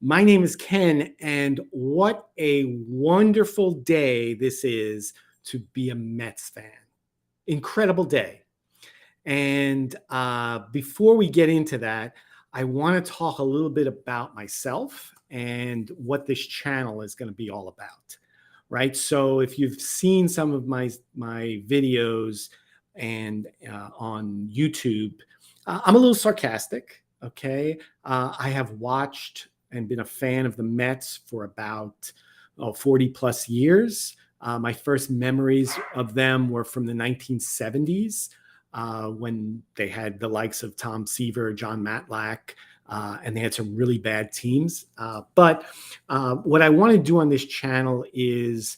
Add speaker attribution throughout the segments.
Speaker 1: My name is Ken, and what a wonderful day this is to be a Mets fan. Incredible day. And before we get into that, I want to talk a little bit about myself and what this channel is going to be all about, right? So if you've seen some of my videos and on YouTube, I'm a little sarcastic. Okay, I have watched and been a fan of the Mets for about 40 plus years. My first memories of them were from the 1970s when they had the likes of Tom Seaver, John Matlack, and they had some really bad teams. But what I want to do on this channel is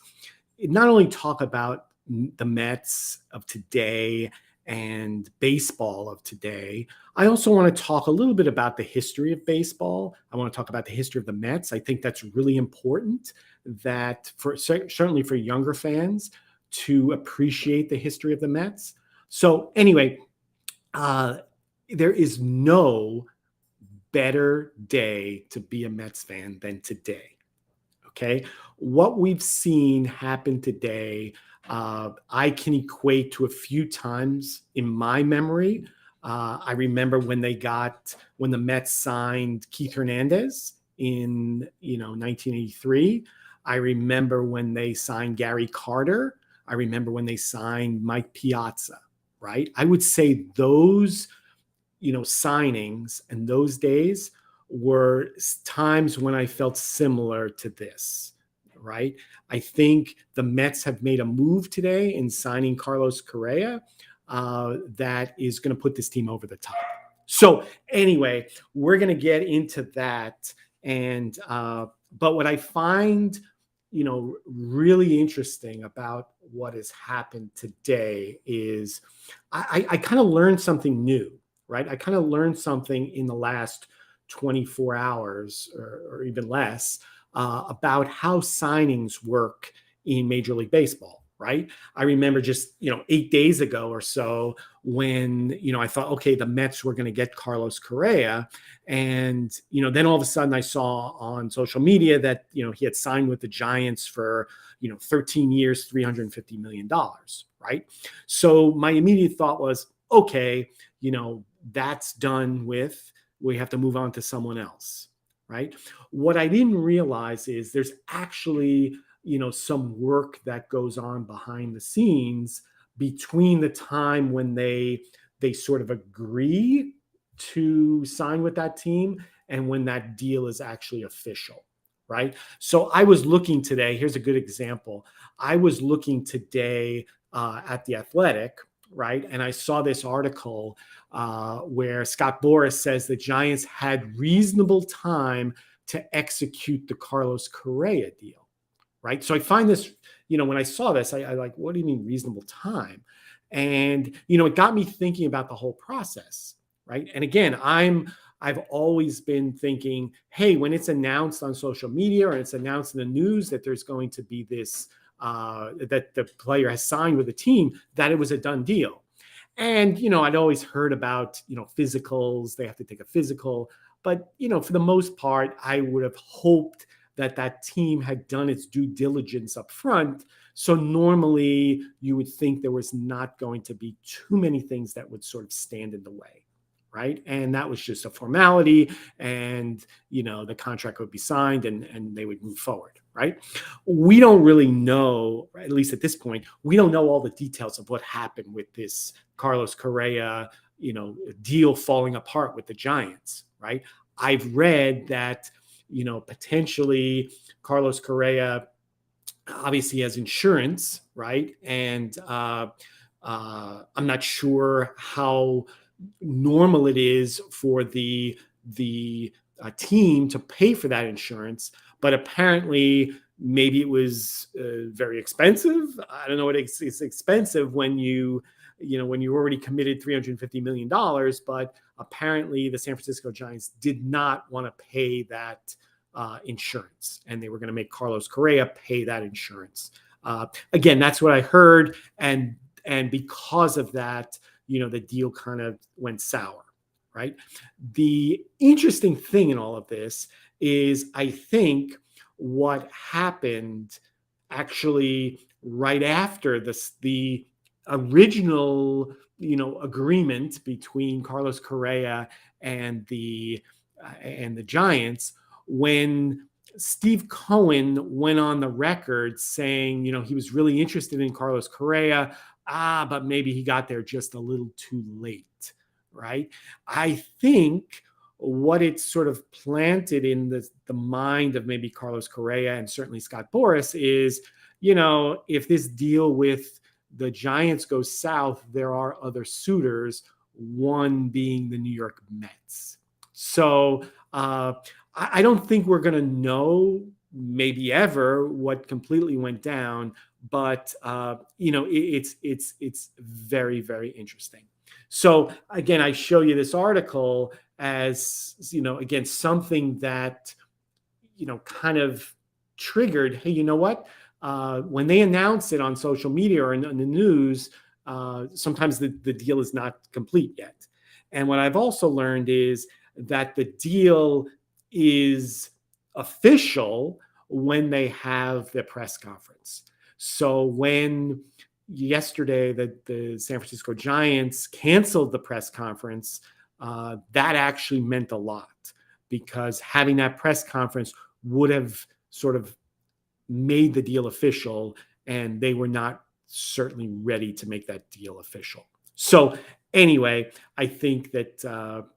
Speaker 1: not only talk about the Mets of today and baseball of today. I also want to talk a little bit about the history of baseball. I want to talk about the history of the Mets. I think that's really important, that for certainly for younger fans to appreciate the history of the Mets. So anyway, there is no better day to be a Mets fan than today. Okay, what we've seen happen today, I can equate to a few times in my memory. I remember when the Mets signed Keith Hernandez in 1983. I remember when they signed Gary Carter. I remember when they signed Mike Piazza. Right, I would say those signings and those days were times when I felt similar to this, right? I think the Mets have made a move today in signing Carlos Correa that is going to put this team over the top. So anyway, we're going to get into that. And but what I find really interesting about what has happened today is I kind of learned something new, right? I kind of learned something in the last 24 hours or even less about how signings work in Major League Baseball, right? I remember just 8 days ago or so when I thought, okay, the Mets were going to get Carlos Correa, and then all of a sudden I saw on social media that he had signed with the Giants for 13 years, $350 million, right? So my immediate thought was, okay, that's done with. We have to move on to someone else, right? What I didn't realize is there's actually some work that goes on behind the scenes between the time when they sort of agree to sign with that team and when that deal is actually official, right? So I was looking today. Here's a good example. I was looking today at The Athletic, right? And I saw this article where Scott Boras says the Giants had reasonable time to execute the Carlos Correa deal, right? So I find this, when I saw this, I like, what do you mean reasonable time? And, it got me thinking about the whole process, right? And again, I've always been thinking, hey, when it's announced on social media or it's announced in the news that there's going to be this, that the player has signed with the team, that it was a done deal. And, I'd always heard about, physicals, they have to take a physical. But, for the most part, I would have hoped that team had done its due diligence up front. So normally you would think there was not going to be too many things that would sort of stand in the way. Right. And that was just a formality, and, the contract would be signed and they would move forward. Right. We don't really know, at least at this point, we don't know all the details of what happened with this Carlos Correa, deal falling apart with the Giants. Right. I've read that, potentially Carlos Correa obviously has insurance. Right. And I'm not sure how normal it is for the team to pay for that insurance, but apparently maybe it was very expensive. I don't know what it's expensive when when you already committed $350 million, but apparently the San Francisco Giants did not want to pay that insurance, and they were going to make Carlos Correa pay that insurance. Again, that's what I heard, and because of that, the deal kind of went sour, right? The interesting thing in all of this is I think what happened actually right after the original agreement between Carlos Correa and the Giants, when Steve Cohen went on the record saying, he was really interested in Carlos Correa, but maybe he got there just a little too late, right? I think what it sort of planted in the mind of maybe Carlos Correa and certainly Scott Boras is, if this deal with the Giants goes south, there are other suitors, one being the New York Mets. So I don't think we're going to know maybe ever what completely went down, but it's very, very interesting. So again, I show you this article as again something that kind of triggered. Hey, you know what? When they announce it on social media or in the news, sometimes the deal is not complete yet. And what I've also learned is that the deal is official when they have the press conference. So when yesterday the San Francisco Giants canceled the press conference, that actually meant a lot, because having that press conference would have sort of made the deal official, and they were not certainly ready to make that deal official. So anyway, I think that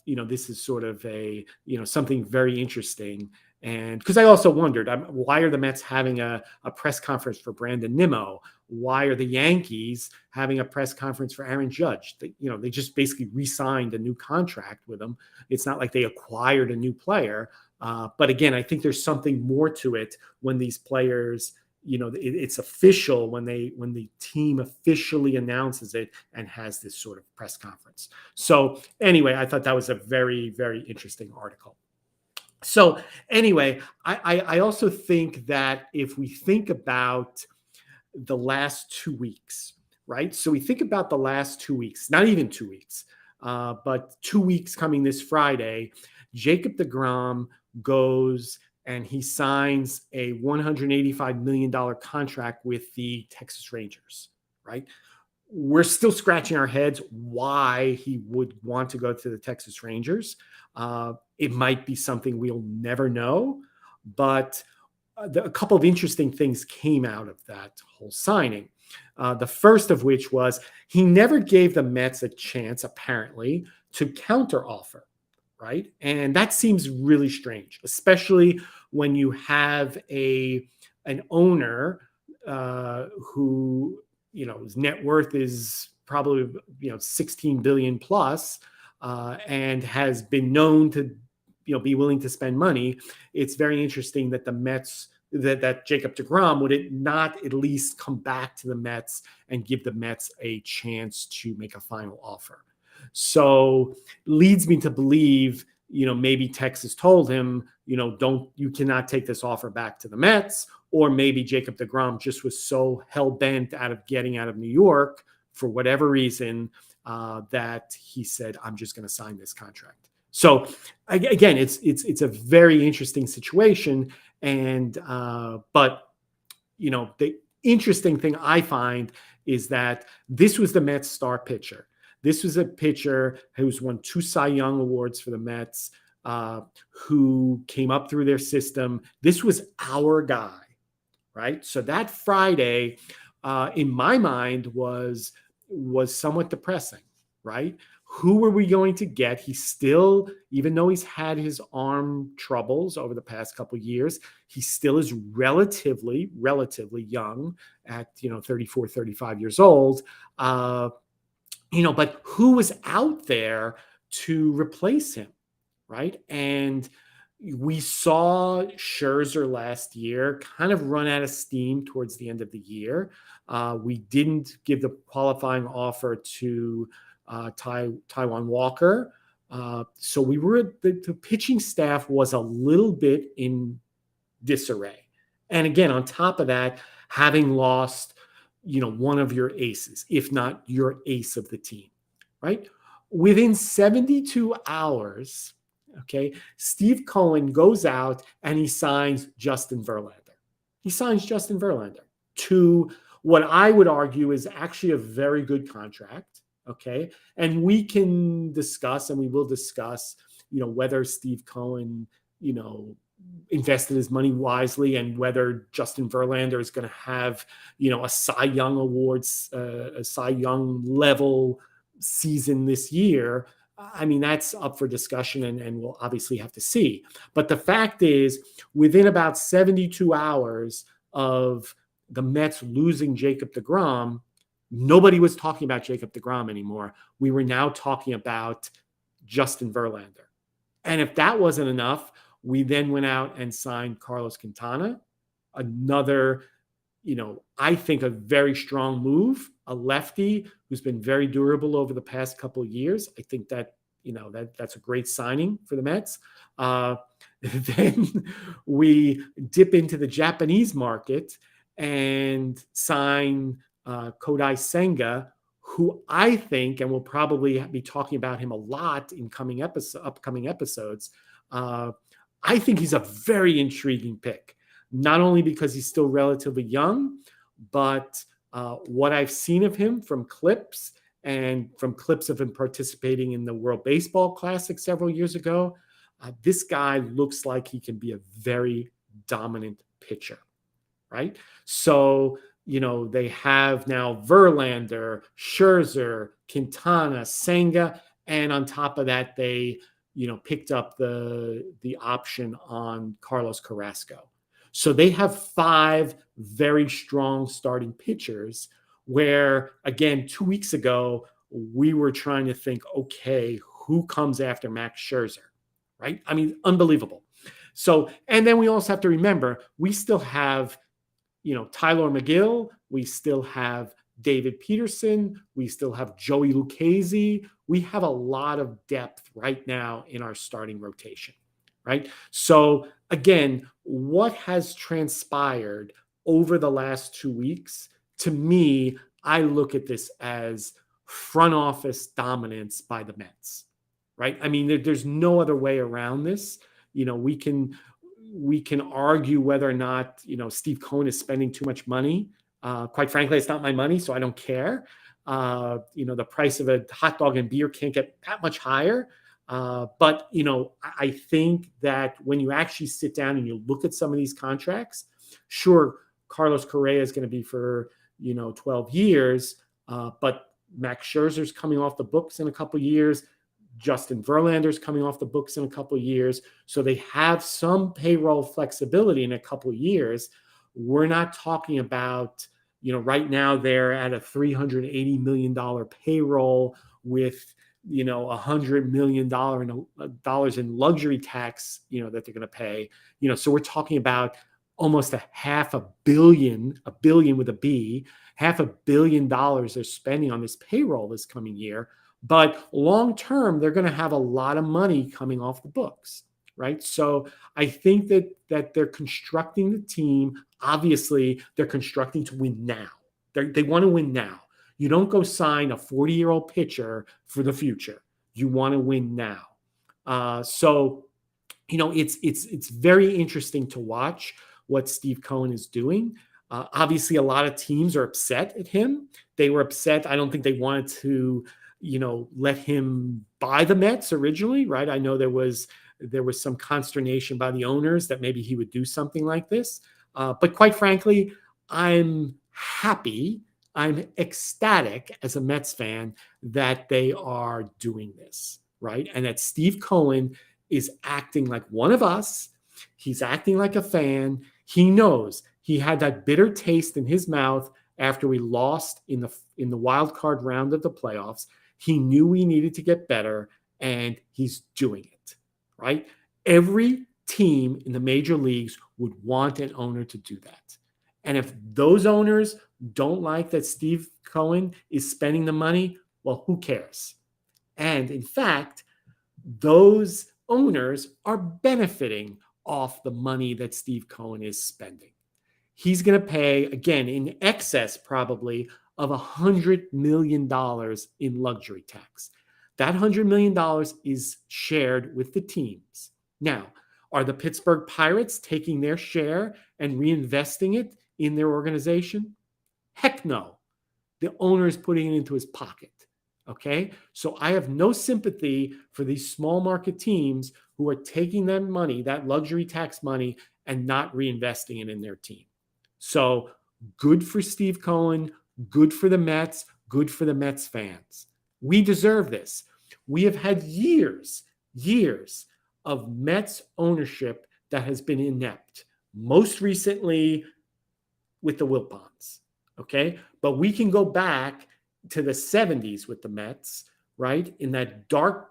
Speaker 1: this is sort of a something very interesting. And because I also wondered, why are the Mets having a press conference for Brandon Nimmo? Why are the Yankees having a press conference for Aaron Judge? They just basically re-signed a new contract with him. It's not like they acquired a new player. But again, I think there's something more to it when these players, it's official when the team officially announces it and has this sort of press conference. So anyway, I thought that was a very, very interesting article. So anyway, I also think that if we think about the last 2 weeks, right? So we think about the last 2 weeks, not even 2 weeks, but 2 weeks coming this Friday, Jacob deGrom goes and he signs a $185 million contract with the Texas Rangers, right? We're still scratching our heads why he would want to go to the Texas Rangers. It might be something we'll never know, but a couple of interesting things came out of that whole signing. The first of which was he never gave the Mets a chance, apparently, to counteroffer, right? And that seems really strange, especially when you have an owner who his net worth is probably 16 billion plus, and has been known to be willing to spend money. It's very interesting that the Mets, that Jacob deGrom would it not at least come back to the Mets and give the Mets a chance to make a final offer. So leads me to believe, maybe Texas told him, you cannot take this offer back to the Mets, or maybe Jacob deGrom just was so hell bent out of getting out of New York for whatever reason that he said, I'm just going to sign this contract. So again, it's a very interesting situation. And but the interesting thing I find is that this was the Mets star pitcher. This was a pitcher who's won 2 Cy Young awards for the Mets, who came up through their system. This was our guy, right? So that Friday, in my mind, was somewhat depressing, right? Who were we going to get? He still, even though he's had his arm troubles over the past couple of years, he still is relatively young at 34, 35 years old. But who was out there to replace him, right? And we saw Scherzer last year kind of run out of steam towards the end of the year. We didn't give the qualifying offer to Taijuan Walker. So we were the pitching staff was a little bit in disarray. And again, on top of that, having lost one of your aces, if not your ace of the team, right? Within 72 hours, Okay. Steve Cohen goes out and he signs Justin Verlander. He signs Justin Verlander to what I would argue is actually a very good contract. Okay. And we can discuss, and we will discuss, whether Steve Cohen, invested his money wisely, and whether Justin Verlander is going to have, a Cy Young Awards, a Cy Young level season this year. I mean, that's up for discussion, and we'll obviously have to see. But the fact is, within about 72 hours of the Mets losing Jacob deGrom, nobody was talking about Jacob deGrom anymore. We were now talking about Justin Verlander. And if that wasn't enough, we then went out and signed Carlos Quintana, another, I think a very strong move, a lefty who's been very durable over the past couple of years. I think that, that's a great signing for the Mets. Then we dip into the Japanese market and sign Kodai Senga, who I think, and we'll probably be talking about him a lot in upcoming episodes, I think he's a very intriguing pick, not only because he's still relatively young, but what I've seen of him from clips and from clips of him participating in the World Baseball Classic several years ago, this guy looks like he can be a very dominant pitcher, right? So, they have now Verlander, Scherzer, Quintana, Senga, and on top of that, they picked up the option on Carlos Carrasco. So they have 5 very strong starting pitchers, where, again, 2 weeks ago, we were trying to think, okay, who comes after Max Scherzer, right? I mean, unbelievable. So, and then we also have to remember, we still have, Tyler McGill, we still have David Peterson, we still have Joey Lucchesi. We have a lot of depth right now in our starting rotation, right? So again, what has transpired over the last 2 weeks, to me, I look at this as front office dominance by the Mets, right? I mean, there's no other way around this. We can argue whether or not, Steve Cohen is spending too much money. Quite frankly, it's not my money, so I don't care. The price of a hot dog and beer can't get that much higher. But I think that when you actually sit down and you look at some of these contracts, sure, Carlos Correa is going to be for, 12 years, but Max Scherzer's coming off the books in a couple of years. Justin Verlander's coming off the books in a couple of years. So they have some payroll flexibility in a couple of years. We're not talking about, right now they're at a $380 million payroll with, $100 million dollars in luxury tax, that they're going to pay. So we're talking about almost $500 million, a billion with a B, $500 million they're spending on this payroll this coming year. But long term, they're going to have a lot of money coming off the books, right? So I think that they're constructing the team. Obviously, they're constructing to win now. They want to win now. You don't go sign a 40-year-old pitcher for the future. You want to win now. So it's very interesting to watch what Steve Cohen is doing. Obviously, a lot of teams are upset at him. They were upset. I don't think they wanted to let him buy the Mets originally, right? I know there was some consternation by the owners that maybe he would do something like this. But quite frankly, I'm happy, I'm ecstatic as a Mets fan that they are doing this, right? And that Steve Cohen is acting like one of us. He's acting like a fan. He knows he had that bitter taste in his mouth after we lost in the wild card round of the playoffs. He knew we needed to get better, and he's doing it, right? Every team in the major leagues would want an owner to do that. And if those owners don't like that Steve Cohen is spending the money, well, who cares? And in fact, those owners are benefiting off the money that Steve Cohen is spending. He's going to pay, again, in excess probably of $100 million in luxury tax. That $100 million is shared with the teams. Now, are the Pittsburgh Pirates taking their share and reinvesting it in their organization? Heck no. The owner is putting it into his pocket. Okay. So I have no sympathy for these small market teams who are taking that money, that luxury tax money, and not reinvesting it in their team. So good for Steve Cohen, good for the Mets, good for the Mets fans. We deserve this. We have had years of Mets ownership that has been inept, most recently with the Wilpons. Okay. But we can go back to the 70s with the Mets, right? In that dark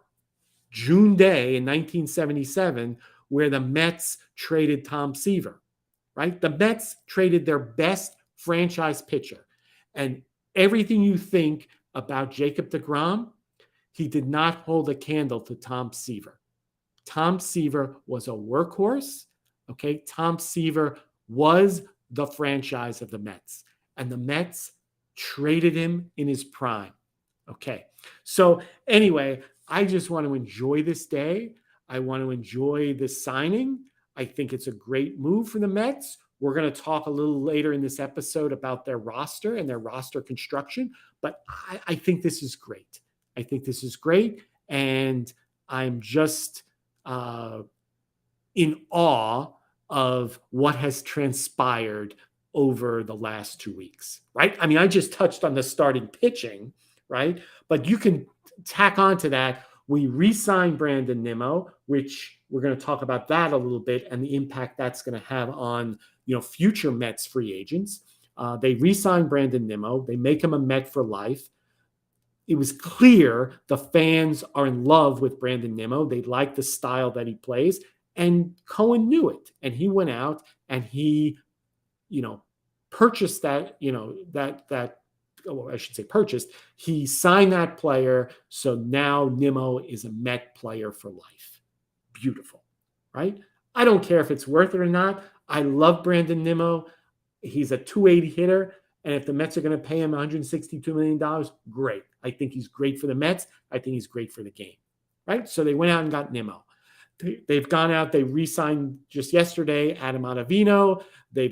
Speaker 1: June day in 1977, where the Mets traded Tom Seaver, right? The Mets traded their best franchise pitcher. And everything you think about Jacob deGrom, he did not hold a candle to Tom Seaver. Tom Seaver was a workhorse. Okay. Tom Seaver was the franchise of the Mets. And the Mets traded him in his prime. Okay. So anyway, I just want to enjoy this day. I want to enjoy this signing. I think it's a great move for the Mets. We're going to talk a little later in this episode about their roster and their roster construction, but I think this is great. I think this is great. And I'm just in awe of what has transpired over the last 2 weeks, right? I mean, I just touched on the starting pitching, right? But you can tack on to that. We re-signed Brandon Nimmo, which we're going to talk about that a little bit and the impact that's going to have on, future Mets free agents. They re-signed Brandon Nimmo. They make him a Met for life. It was clear the fans are in love with Brandon Nimmo. They like the style that he plays, and Cohen knew it. And he went out and he purchased that, I should say purchased. He signed that player. So now Nimmo is a Met player for life. Beautiful, right? I don't care if it's worth it or not. I love Brandon Nimmo. He's a 280 hitter. And if the Mets are going to pay him $162 million, great. I think he's great for the Mets. I think he's great for the game, right? So they went out and got Nimmo. They've gone out. They re-signed just yesterday Adam Ottavino. They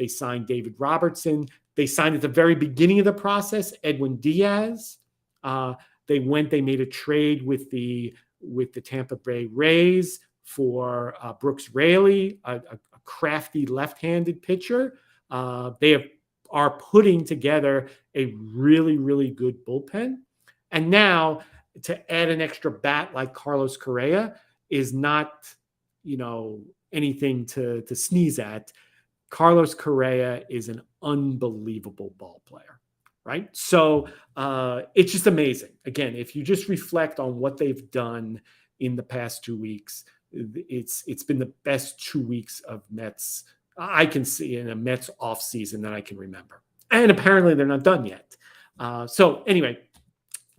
Speaker 1: signed David Robertson. They signed at the very beginning of the process Edwin Diaz. They made a trade with the Tampa Bay Rays for Brooks Raley, a crafty left-handed pitcher. They are putting together a really, really good bullpen. And now to add an extra bat like Carlos Correa is not, anything to sneeze at. Carlos Correa is an unbelievable ball player, right? So it's just amazing. Again, if you just reflect on what they've done in the past 2 weeks, it's been the best 2 weeks of Mets I can see in a Mets offseason that I can remember. And apparently they're not done yet. So anyway,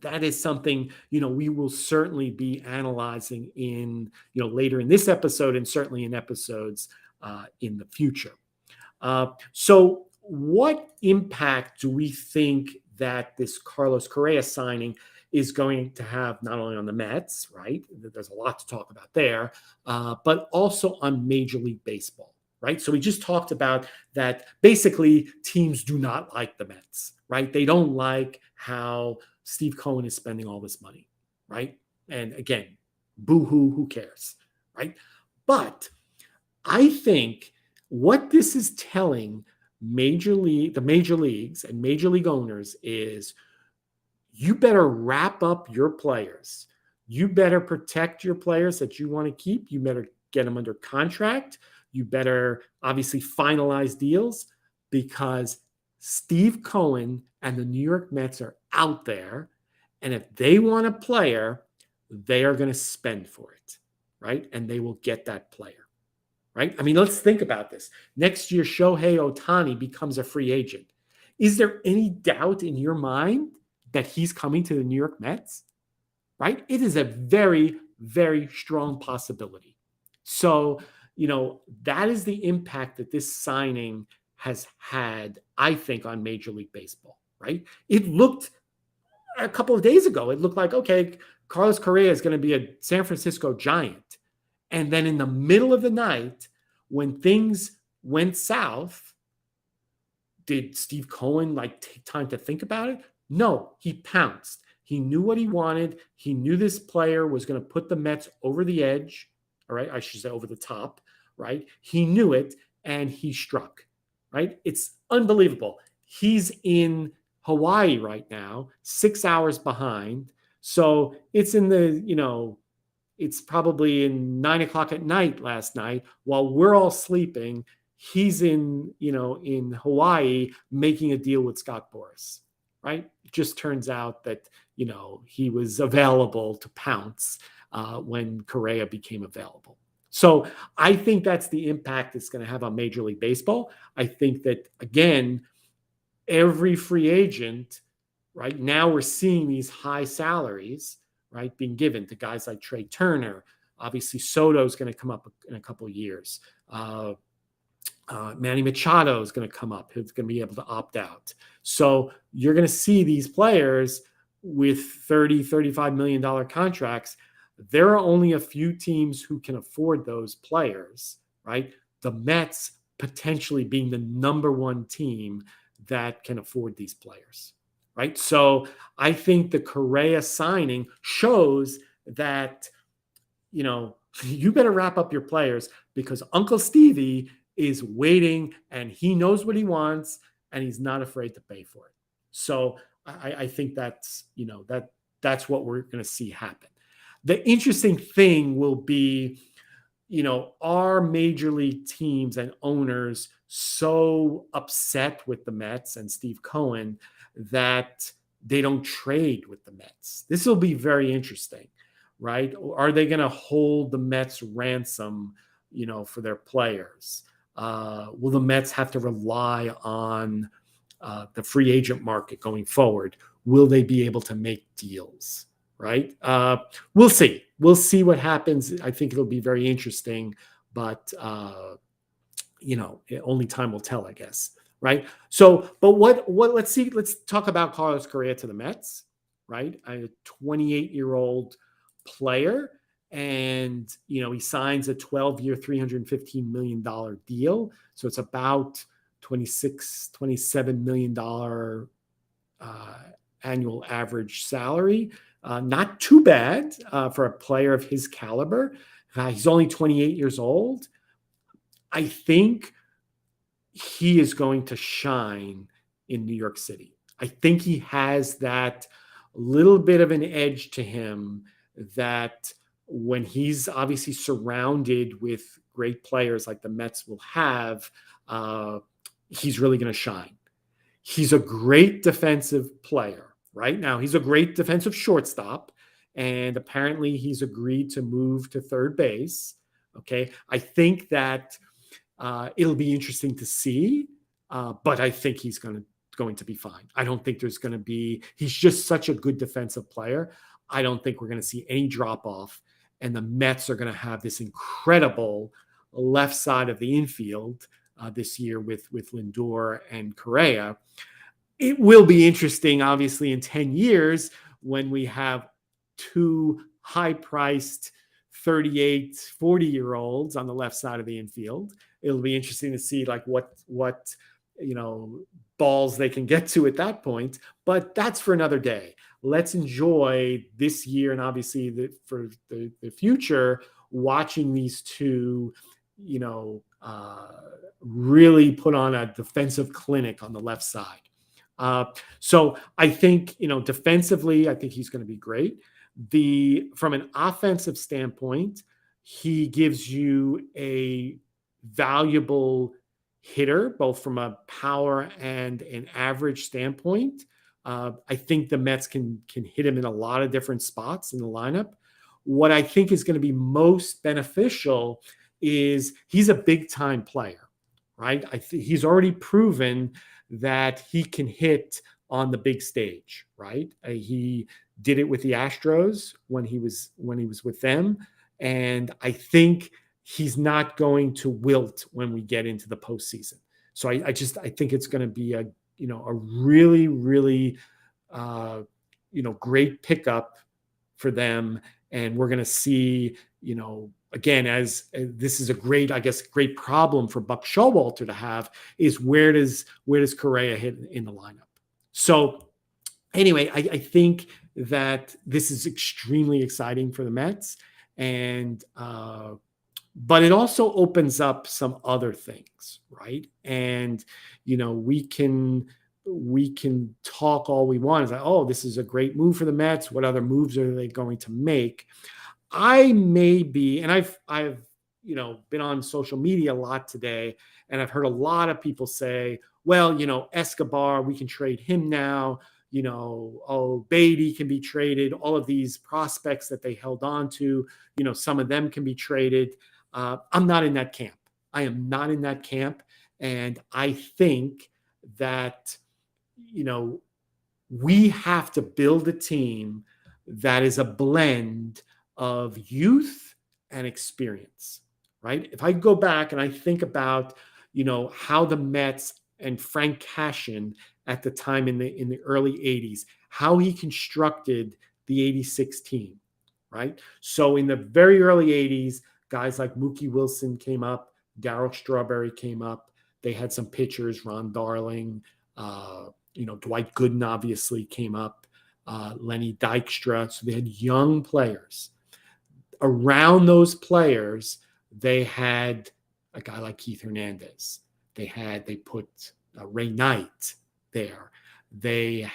Speaker 1: that is something, we will certainly be analyzing in, later in this episode and certainly in episodes in the future. So what impact do we think that this Carlos Correa signing is going to have not only on the Mets, right? There's a lot to talk about there, but also on Major League Baseball, right? So we just talked about that basically teams do not like the Mets, right? They don't like how Steve Cohen is spending all this money, right? And again, boo-hoo, who cares, right? But I think what this is telling the major leagues and major league owners is you better wrap up your players. You better protect your players that you want to keep. You better get them under contract. You better obviously finalize deals because Steve Cohen and the New York Mets are out there. And if they want a player, they are going to spend for it, right? And they will get that player, right? I mean, let's think about this. Next year, Shohei Ohtani becomes a free agent. Is there any doubt in your mind that he's coming to the New York Mets, right? It is a very, very strong possibility. So, that is the impact that this signing has had, I think, on Major League Baseball, right? It looked a couple of days ago, it looked like, okay, Carlos Correa is going to be a San Francisco Giant. And then in the middle of the night, when things went south, did Steve Cohen like take time to think about it? No, he pounced. He knew what he wanted. He knew this player was going to put the Mets over the edge. All right. I should say over the top. Right. He knew it and he struck. Right. It's unbelievable. He's in Hawaii right now, 6 hours behind. So it's in the, it's probably in 9 o'clock at night last night while we're all sleeping. He's in Hawaii making a deal with Scott Boras, right? It just turns out that, he was available to pounce when Correa became available. So I think that's the impact it's going to have on Major League Baseball. I think that, again, every free agent, right now we're seeing these high salaries, right, being given to guys like Trey Turner. Obviously, Soto is going to come up in a couple of years. Manny Machado is going to come up. He's going to be able to opt out. So you're going to see these players with $30-35 million contracts. There are only a few teams who can afford those players, right? The Mets potentially being the number one team that can afford these players, right? So I think the Correa signing shows that, you better wrap up your players because Uncle Stevie is waiting and he knows what he wants and he's not afraid to pay for it. So I think that's what we're going to see happen. The interesting thing will be, are major league teams and owners so upset with the Mets and Steve Cohen that they don't trade with the Mets? This will be very interesting, right? Are they going to hold the Mets ransom, for their players? Will the Mets have to rely on the free agent market going forward? Will they be able to make deals? Right? We'll see. We'll see what happens. I think it'll be very interesting, but only time will tell, I guess. Right? So, but what? Let's see. Let's talk about Carlos Correa to the Mets. Right? A 28-year-old player. And, he signs a 12-year, $315 million deal. So it's about $27 million annual average salary. Not too bad for a player of his caliber. He's only 28 years old. I think he is going to shine in New York City. I think he has that little bit of an edge to him that when he's obviously surrounded with great players like the Mets will have, he's really going to shine. He's a great defensive player. Right now, he's a great defensive shortstop, and apparently he's agreed to move to third base. Okay, I think that it'll be interesting to see, but I think he's going to be fine. I don't think there's going to be. He's just such a good defensive player. I don't think we're going to see any drop off, and the Mets are going to have this incredible left side of the infield this year with Lindor and Correa. It will be interesting, obviously, in 10 years when we have two high-priced 38, 40-year-olds on the left side of the infield. It'll be interesting to see like what balls they can get to at that point. But that's for another day. Let's enjoy this year and obviously for the future, watching these two, really put on a defensive clinic on the left side. So I think, defensively, I think he's going to be great. From an offensive standpoint, he gives you a valuable hitter, both from a power and an average standpoint. I think the Mets can hit him in a lot of different spots in the lineup. What I think is going to be most beneficial is he's a big time player, right? He's already proven that he can hit on the big stage, right? He did it with the Astros when he was with them, and I think he's not going to wilt when we get into the postseason. So I think it's going to be a really, really great pickup for them. And we're going to see, again, as this is a great, I guess, great problem for Buck Showalter to have, is where does Correa hit in the lineup? So anyway, I think that this is extremely exciting for the Mets, and but it also opens up some other things, right? And we can talk all we want. It's like, oh, this is a great move for the Mets. What other moves are they going to make? I may be, and I've been on social media a lot today, and I've heard a lot of people say, well, Escobar, we can trade him now. Oh, Beatty can be traded. All of these prospects that they held on to, some of them can be traded. I'm not in that camp. I am not in that camp. And I think that, we have to build a team that is a blend of youth and experience, right? If I go back and I think about, how the Mets and Frank Cashin at the time in the early 80s, how he constructed the 86 team, right? So in the very early 80s, guys like Mookie Wilson came up, Darryl Strawberry came up. They had some pitchers, Ron Darling, Dwight Gooden obviously came up, Lenny Dykstra. So they had young players. Around those players, they had a guy like Keith Hernandez. They put Ray Knight there. They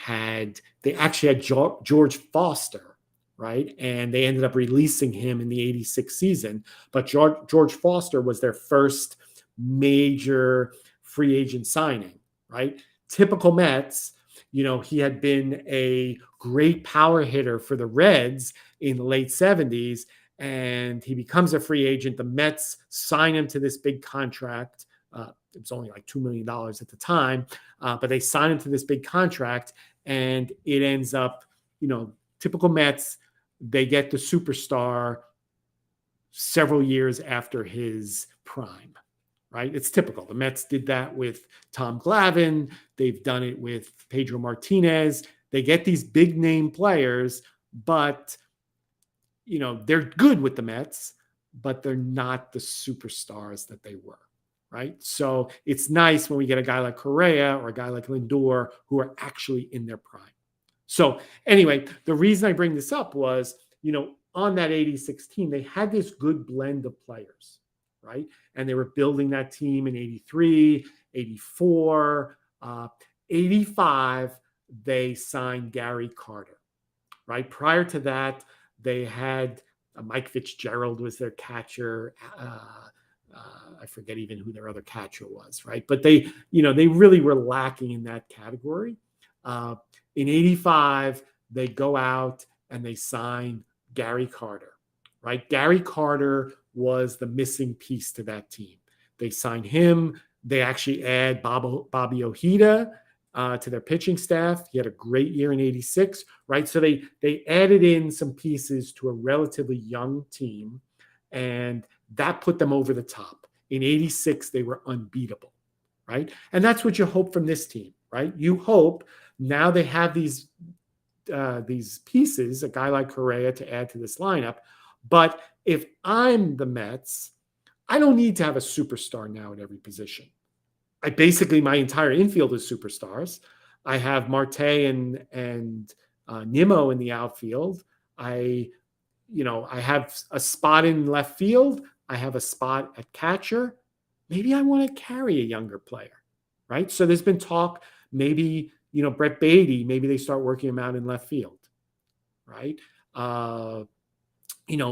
Speaker 1: actually had George Foster, right? And they ended up releasing him in the 86 season. But George Foster was their first major free agent signing, right? Typical Mets, he had been a great power hitter for the Reds in the late 70s, and he becomes a free agent. The Mets sign him to this big contract. It was only like $2 million at the time, but they sign him to this big contract, and it ends up, typical Mets, they get the superstar several years after his prime, right? It's typical. The Mets did that with Tom Glavine. They've done it with Pedro Martinez. They get these big name players, but, they're good with the Mets, but they're not the superstars that they were, right? So it's nice when we get a guy like Correa or a guy like Lindor who are actually in their prime. So anyway, the reason I bring this up was, on that 86 team, they had this good blend of players, right? And they were building that team in 83, 84, 85, they signed Gary Carter, right? Prior to that, they had Mike Fitzgerald was their catcher. I forget even who their other catcher was, right? But they really were lacking in that category. In 85, they go out and they sign Gary Carter, right? Gary Carter was the missing piece to that team. They sign him. They actually add Bobby Ojeda to their pitching staff. He had a great year in 86, right? So they added in some pieces to a relatively young team, and that put them over the top. In 86, they were unbeatable, right? And that's what you hope from this team, right? You hope now they have these pieces, a guy like Correa to add to this lineup. But if I'm the Mets, I don't need to have a superstar now at every position. My entire infield is superstars. I have Marte and Nimmo in the outfield. I have a spot in left field. I have a spot at catcher. Maybe I want to carry a younger player, right? So there's been talk, maybe, Brett Beatty, maybe they start working him out in left field, right?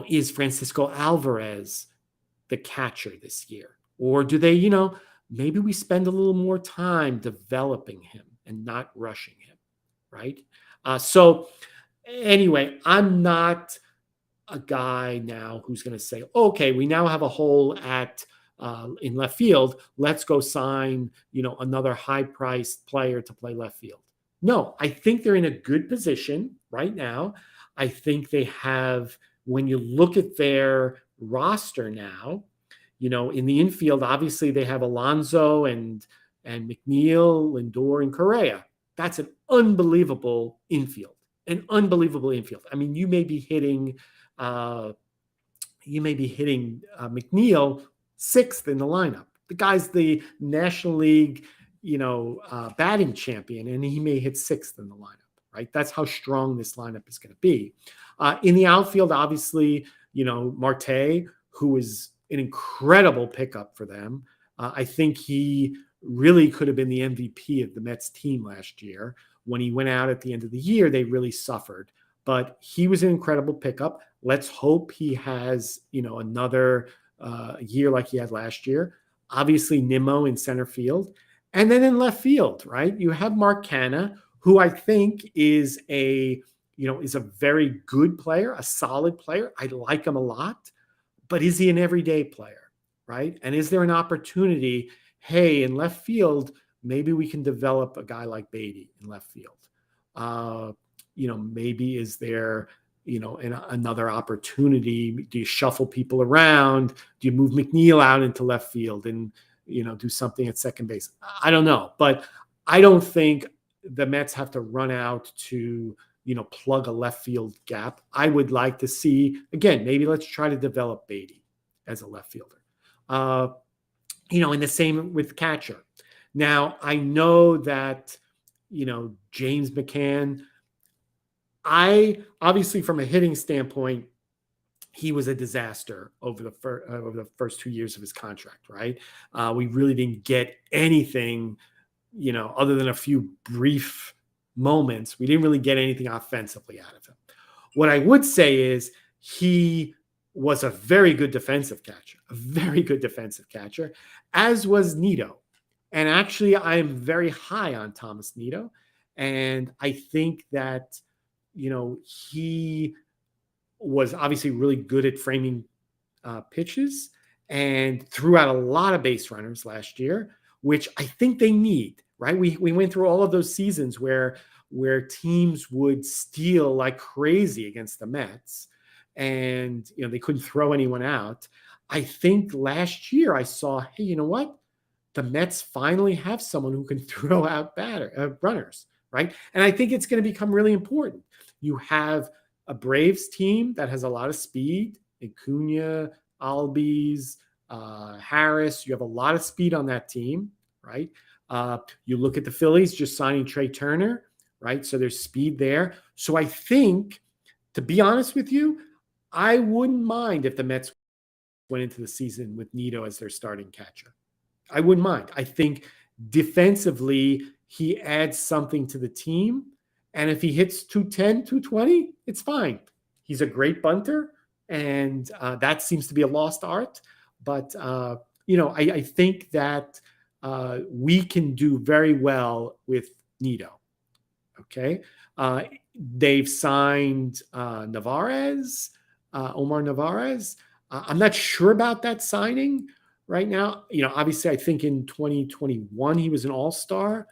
Speaker 1: Is Francisco Alvarez the catcher this year? Or do they, maybe we spend a little more time developing him and not rushing him, right? So anyway, I'm not a guy now who's going to say, okay, we now have a hole in left field. Let's go sign, another high-priced player to play left field. No, I think they're in a good position right now. I think they have, when you look at their roster now, in the infield, obviously they have Alonso and McNeil, Lindor, and Correa. That's an unbelievable infield, an unbelievable infield. I mean, uh, McNeil sixth in the lineup. The guy's the National League, batting champion, and he may hit sixth in the lineup. Right? That's how strong this lineup is going to be. In the outfield, obviously, Marte, who is an incredible pickup for them. I think he really could have been the MVP of the Mets team last year. When he went out at the end of the year, they really suffered. But he was an incredible pickup. Let's hope he has, another year like he had last year. Obviously, Nimmo in center field. And then in left field, right, you have Mark Canha, who I think is a very good player, a solid player. I like him a lot. But is he an everyday player, right? And is there an opportunity, hey, in left field, maybe we can develop a guy like Beatty in left field? Maybe is there, another opportunity? Do you shuffle people around? Do you move McNeil out into left field and, do something at second base? I don't know. But I don't think the Mets have to run out to, plug a left field gap. I would like to see, again, maybe let's try to develop Beatty as a left fielder. And the same with catcher. Now, I know that, James McCann, obviously from a hitting standpoint, he was a disaster over the first 2 years of his contract, right? We really didn't get anything, other than a few brief moments. We didn't really get anything offensively out of him. What I would say is he was a very good defensive catcher, as was Nido. And actually, I am very high on Thomas Nido. And I think that, he was obviously really good at framing pitches and threw out a lot of base runners last year, which I think they need, right? We went through all of those seasons where teams would steal like crazy against the Mets and, they couldn't throw anyone out. I think last year I saw, hey, you know what? The Mets finally have someone who can throw out runners, right? And I think it's going to become really important. You have a Braves team that has a lot of speed, Acuna, Albies, Harris. You have a lot of speed on that team, right? You look at the Phillies just signing Trey Turner, right? So there's speed there. So I think, to be honest with you, I wouldn't mind if the Mets went into the season with Nido as their starting catcher. I wouldn't mind. I think defensively, he adds something to the team. And if he hits 210, 220, it's fine. He's a great bunter, and that seems to be a lost art. But, I think that we can do very well with Nido. Okay. They've signed Omar Narvaez. I'm not sure about that signing right now. Obviously, I think in 2021, he was an all-star.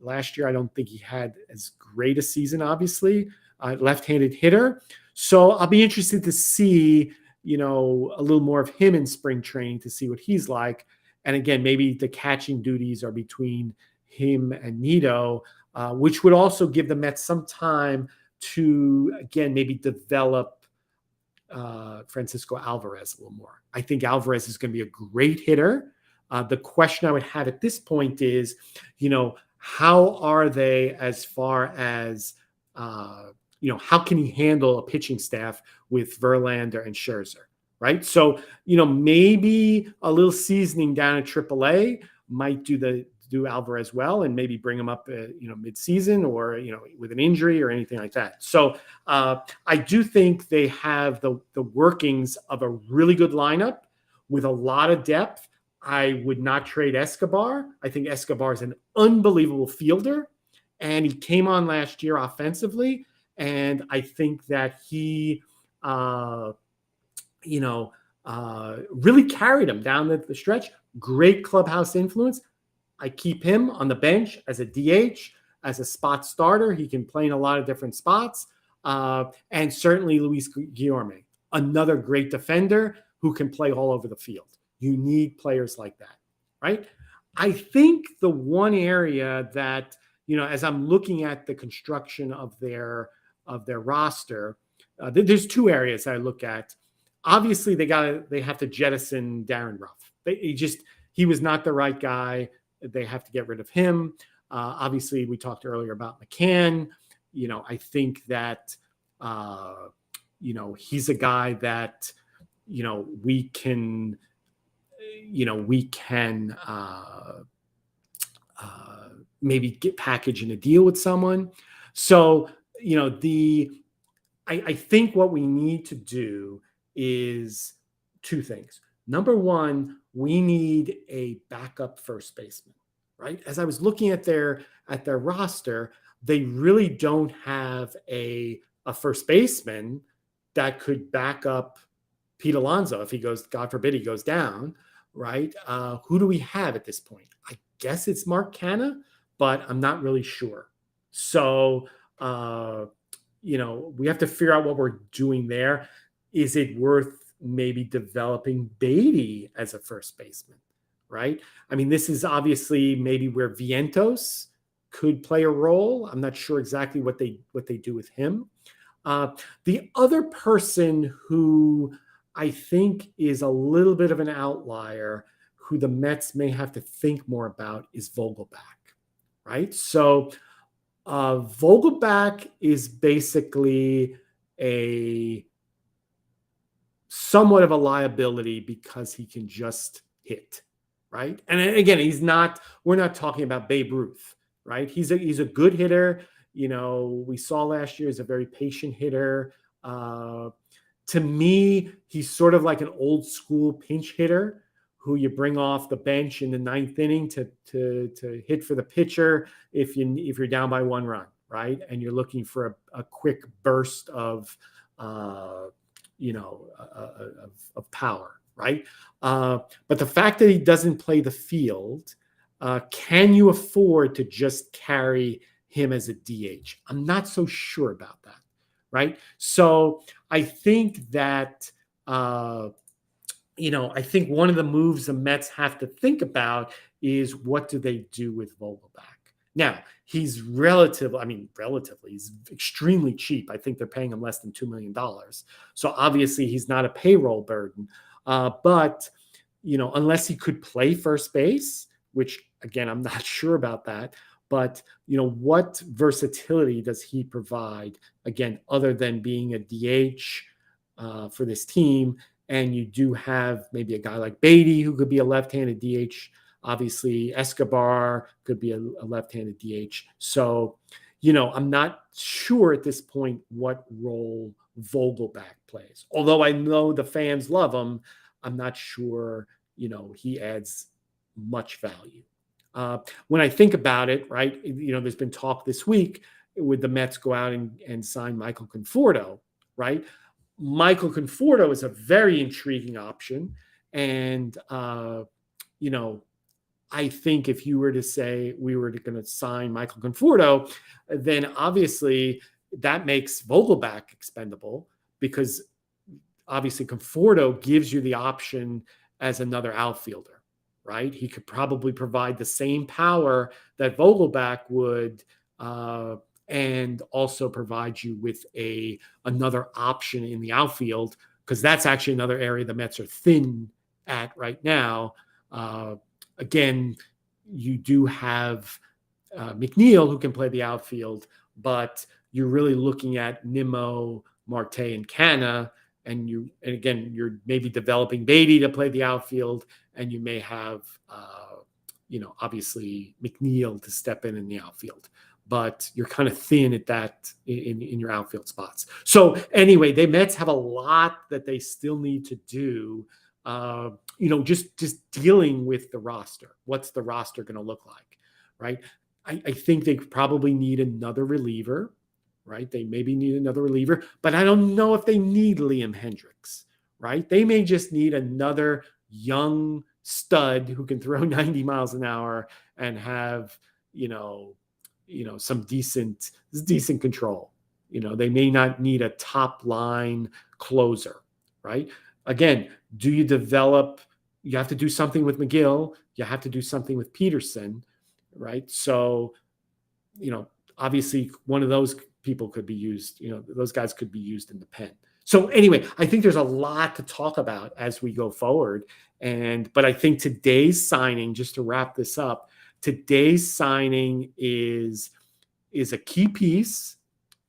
Speaker 1: Last year, I don't think he had as great a season, obviously. Left-handed hitter. So I'll be interested to see, a little more of him in spring training to see what he's like. And again, maybe the catching duties are between him and Nido, which would also give the Mets some time to, again, maybe develop Francisco Alvarez a little more. I think Alvarez is going to be a great hitter. The question I would have at this point is, how are they as far as, how can he handle a pitching staff with Verlander and Scherzer, right? So, maybe a little seasoning down at AAA might do Alvarez well and maybe bring him up, mid-season or, with an injury or anything like that. So I do think they have the workings of a really good lineup with a lot of depth. I would not trade Escobar. I think Escobar is an unbelievable fielder, and he came on last year offensively. And I think that he, really carried him down the stretch. Great clubhouse influence. I keep him on the bench as a DH, as a spot starter. He can play in a lot of different spots. And certainly Luis Guillorme, another great defender who can play all over the field. You need players like that, right? I think the one area that, as I'm looking at the construction of their roster, there's two areas I look at. Obviously, they have to jettison Darren Ruff. He was not the right guy. They have to get rid of him. Obviously, we talked earlier about McCann. I think that he's a guy that we can maybe get package in a deal with someone. So I think what we need to do is two things. Number one, we need a backup first baseman, right? As I was looking at their roster, they really don't have a first baseman that could back up Pete Alonso if he goes, God forbid, he goes down, right? Who do we have at this point? I guess it's Mark Canha, but I'm not really sure. So, we have to figure out what we're doing there. Is it worth maybe developing Beatty as a first baseman, right? I mean, this is obviously maybe where Vientos could play a role. I'm not sure exactly what they do with him. The other person who I think is a little bit of an outlier, who the Mets may have to think more about, is Vogelback, right? So Vogelback is basically a somewhat of a liability because he can just hit, right? And again, we're not talking about Babe Ruth, right? He's a good hitter. We saw last year he's a very patient hitter. To me, he's sort of like an old school pinch hitter who you bring off the bench in the ninth inning to hit for the pitcher if you're down by 1 run, right? And you're looking for a quick burst of power, right? But the fact that he doesn't play the field, can you afford to just carry him as a DH? I'm not so sure about that, right? So I think that I think one of the moves the Mets have to think about is what do they do with Vogelback? Now, he's relatively, he's extremely cheap. I think they're paying him less than $2 million. So obviously he's not a payroll burden. But, unless he could play first base, which again, I'm not sure about that. But, what versatility does he provide, again, other than being a DH for this team? And you do have maybe a guy like Beatty who could be a left-handed DH. Obviously, Escobar could be a left-handed DH. So, I'm not sure at this point what role Vogelback plays. Although I know the fans love him, I'm not sure, he adds much value. When I think about it, right, there's been talk this week with the Mets go out and sign Michael Conforto, right? Michael Conforto is a very intriguing option. And, I think if you were to say we were going to sign Michael Conforto, then obviously that makes Vogelback expendable because obviously Conforto gives you the option as another outfielder, right? He could probably provide the same power that Vogelback would, and also provide you with another option in the outfield, because that's actually another area the Mets are thin at right now. Again, you do have McNeil who can play the outfield, but you're really looking at Nimmo, Marte, and Canha, and again you're maybe developing Beatty to play the outfield, and you may have obviously McNeil to step in the outfield. But you're kind of thin at that in your outfield spots. So anyway, the Mets have a lot that they still need to do. Just dealing with the roster. What's the roster going to look like, right? I think they probably need another reliever, right? They maybe need another reliever, but I don't know if they need Liam Hendricks, right? They may just need another young stud who can throw 90 miles an hour and have, some decent control. They may not need a top line closer, right? Again, do you develop? You have to do something with McGill. You have to do something with Peterson, right? So, obviously one of those people could be used, those guys could be used in the pen. So anyway, I think there's a lot to talk about as we go forward. But I think today's signing, just to wrap this up, today's signing is a key piece.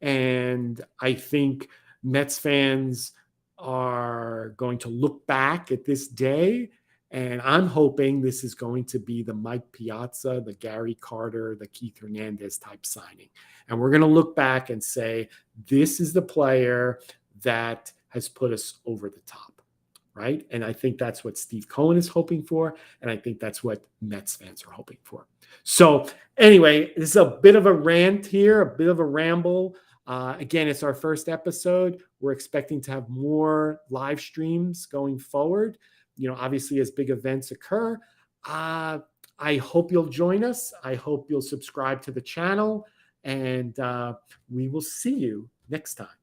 Speaker 1: And I think Mets fans are going to look back at this day, and I'm hoping this is going to be the Mike Piazza, the Gary Carter, the Keith Hernandez type signing. And we're going to look back and say, this is the player that has put us over the top, right? And I think that's what Steve Cohen is hoping for, and I think that's what Mets fans are hoping for. So anyway, this is a bit of a rant here, a bit of a ramble. Again, it's our first episode. We're expecting to have more live streams going forward, obviously as big events occur. I hope you'll join us. I hope you'll subscribe to the channel, and we will see you next time.